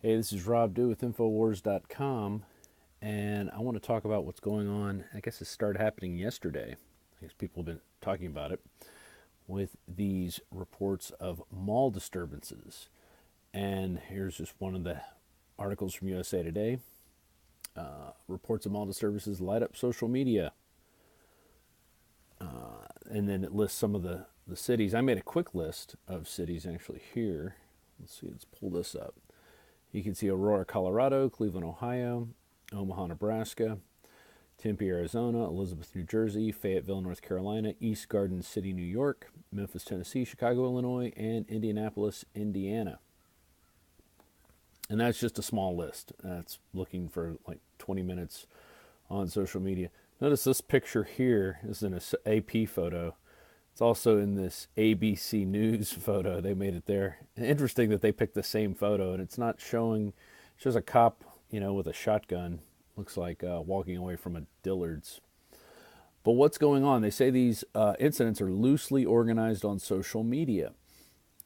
Hey, this is Rob Dew with Infowars.com, and I want to talk about what's going on. I guess it started happening yesterday. I guess people have been talking about it with these reports of mall disturbances. And here's just one of the articles from USA Today. Reports of mall disturbances light up social media. And then it lists some of the cities. I made a quick list of cities actually here. Let's see, let's pull this up. You can see Aurora, Colorado, Cleveland, Ohio, Omaha, Nebraska, Tempe, Arizona, Elizabeth, New Jersey, Fayetteville, North Carolina, East Garden City, New York, Memphis, Tennessee, Chicago, Illinois, and Indianapolis, Indiana. And that's just a small list. That's looking for like 20 minutes on social media. Notice this picture here is an AP photo. It's also in this ABC News photo. They made it there. Interesting that they picked the same photo, and it's not showing. It shows a cop, with a shotgun. Looks like walking away from a Dillard's. But what's going on? They say these incidents are loosely organized on social media.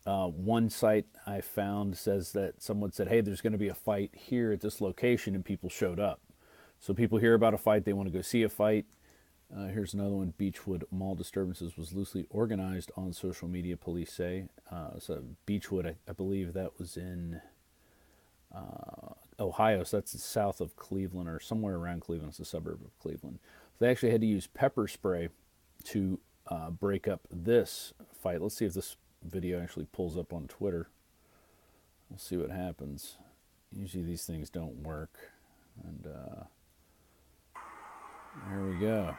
One site I found says that someone said, "Hey, there's going to be a fight here at this location," and people showed up. So people hear about a fight, they want to go see a fight. Here's another one. Beechwood mall disturbances was loosely organized on social media, police say. So Beechwood, I believe that was in Ohio, so that's south of Cleveland or somewhere around Cleveland. It's a suburb of Cleveland. So they actually had to use pepper spray to break up this fight. Let's see if this video actually pulls up on Twitter. We'll see what happens. Usually these things don't work. And there we go.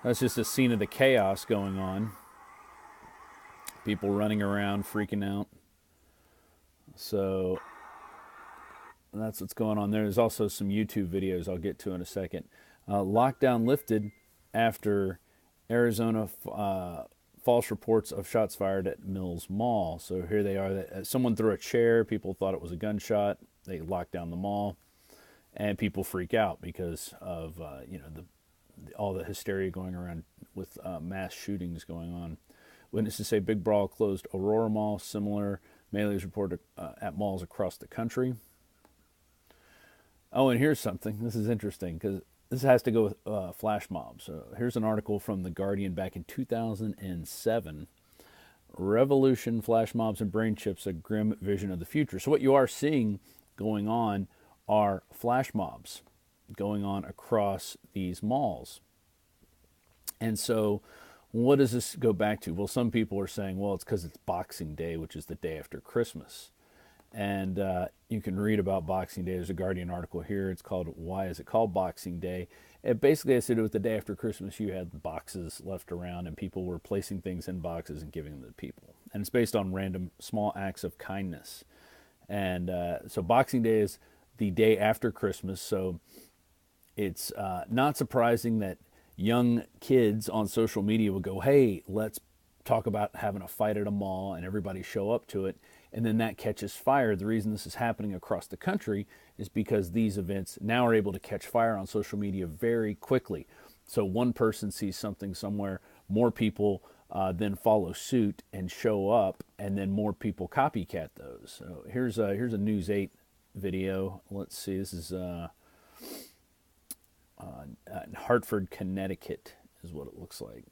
That's just a scene of the chaos going on. People running around, freaking out. So that's what's going on there. There's also some YouTube videos I'll get to in a second. Lockdown lifted after Arizona false reports of shots fired at Mills Mall. So here they are. Someone threw a chair. People thought it was a gunshot. They locked down the mall. And people freak out because of all the hysteria going around with mass shootings going on. Witnesses say Big Brawl closed Aurora Mall. Similar melees reported at malls across the country. Oh, and here's something. This is interesting because this has to go with flash mobs. So here's an article from The Guardian back in 2007. Revolution, flash mobs, and brain chips, a grim vision of the future. So what you are seeing going on are flash mobs going on across these malls. And so what does this go back to? Well, some people are saying, well, it's because it's Boxing Day, which is the day after Christmas. And you can read about Boxing Day. There's a Guardian article here. It's called "Why Is It Called Boxing Day?" It basically has to do with the day after Christmas. You had boxes left around, and people were placing things in boxes and giving them to people. And it's based on random small acts of kindness. And so Boxing Day is the day after Christmas. So it's not surprising that young kids on social media would go, "Hey, let's talk about having a fight at a mall," and everybody show up to it. And then that catches fire. The reason this is happening across the country is because these events now are able to catch fire on social media very quickly. So one person sees something somewhere, more people then follow suit and show up, and then more people copycat those. So here's a News 8 video. Let's see. This is Hartford, Connecticut is what it looks like.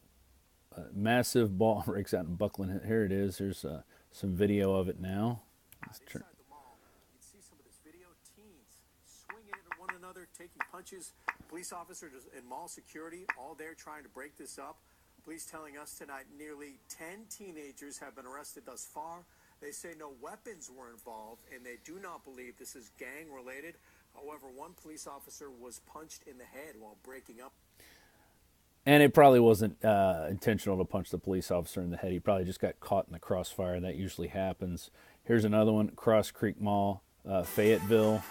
Massive ball breaks out in Buckland. Here it is. There's some video of it now. Inside the mall, you can see some of this video. Teens swinging at one another, taking punches. Police officers and mall security all there trying to break this up. Police telling us tonight nearly 10 teenagers have been arrested thus far. They say no weapons were involved, and they do not believe this is gang-related. However, one police officer was punched in the head while breaking up. And it probably wasn't intentional to punch the police officer in the head. He probably just got caught in the crossfire. That usually happens. Here's another one, Cross Creek Mall, Fayetteville.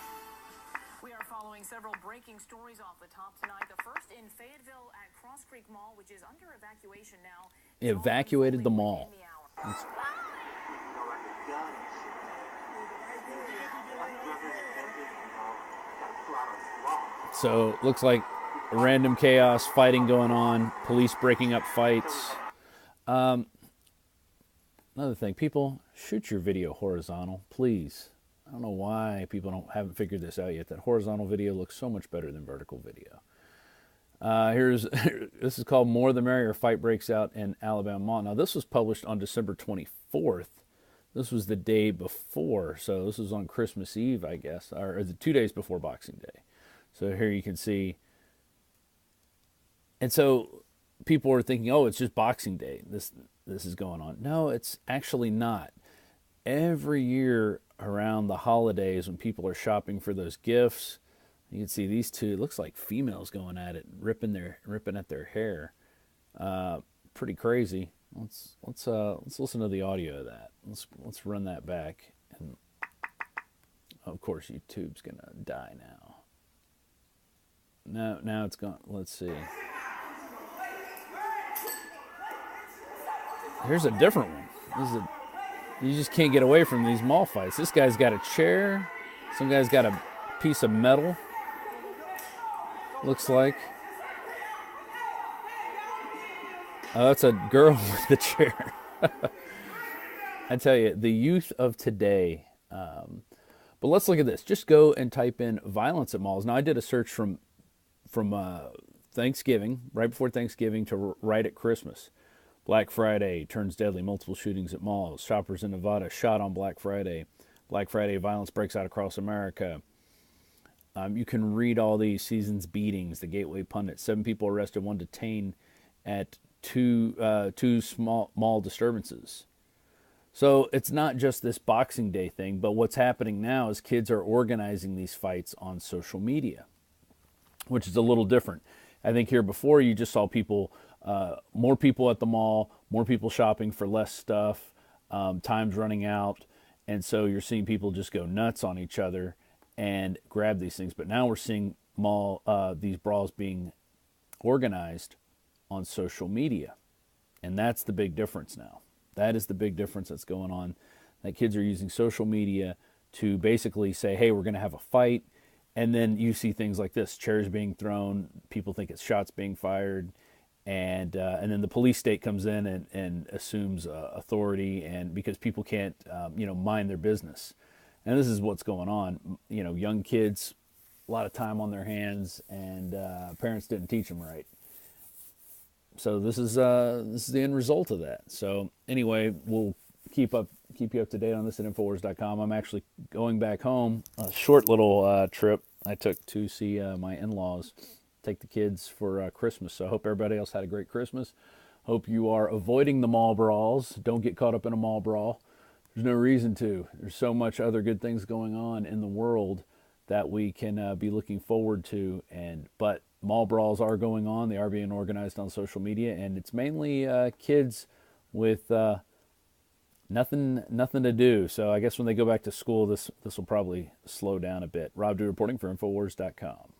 We are following several breaking stories off the top tonight. The first in Fayetteville at Cross Creek Mall, which is under evacuation now. Evacuated the mall. So looks like random chaos, fighting going on, police breaking up fights. Another thing, people, shoot your video horizontal, please. I don't know why people haven't figured this out yet. That horizontal video looks so much better than vertical video. This is called More the Merrier. Fight breaks out in Alabama Mall. Now, this was published on December 24th. This was the day before, so this was on Christmas Eve, I guess, or the 2 days before Boxing Day. So here you can see. And so people were thinking, oh, it's just Boxing Day. This is going on. No, it's actually not. Every year around the holidays when people are shopping for those gifts, you can see these two, it looks like females going at it, ripping at their hair. Pretty crazy. Let's listen to the audio of that. Let's run that back, and of course YouTube's gonna die now. Now it's gone. Let's see. Here's a different one. You just can't get away from these mall fights. This guy's got a chair. Some guy's got a piece of metal. Looks like. Oh, that's a girl with the chair. I tell you, the youth of today. But let's look at this. Just go and type in violence at malls. Now, I did a search from Thanksgiving, right before Thanksgiving, to right at Christmas. Black Friday turns deadly. Multiple shootings at malls. Shoppers in Nevada shot on Black Friday. Black Friday violence breaks out across America. You can read all these seasons beatings. The Gateway Pundit. 7 people arrested, 1 detained at two small mall disturbances. So it's not just this Boxing Day thing, but what's happening now is kids are organizing these fights on social media, which is a little different. I think here before you just saw people, more people at the mall, more people shopping for less stuff, time's running out, and so you're seeing people just go nuts on each other and grab these things. But now we're seeing these brawls being organized on social media, and that's the big difference now. That is the big difference that's going on, that kids are using social media to basically say, hey, we're going to have a fight, and then you see things like this, chairs being thrown, people think it's shots being fired, and then the police state comes in and assumes authority, and because people can't mind their business. And this is what's going on. Young kids, a lot of time on their hands, and parents didn't teach them right. So this is the end result of that. So anyway, we'll keep you up to date on this at Infowars.com. I'm actually going back home, a short little trip I took to see my in-laws, take the kids for Christmas. So I hope everybody else had a great Christmas. Hope you are avoiding the mall brawls. Don't get caught up in a mall brawl. There's no reason to. There's so much other good things going on in the world that we can be looking forward to. But mall brawls are going on. They are being organized on social media, and it's mainly kids with nothing to do. So I guess when they go back to school, this will probably slow down a bit. Rob Dew reporting for Infowars.com.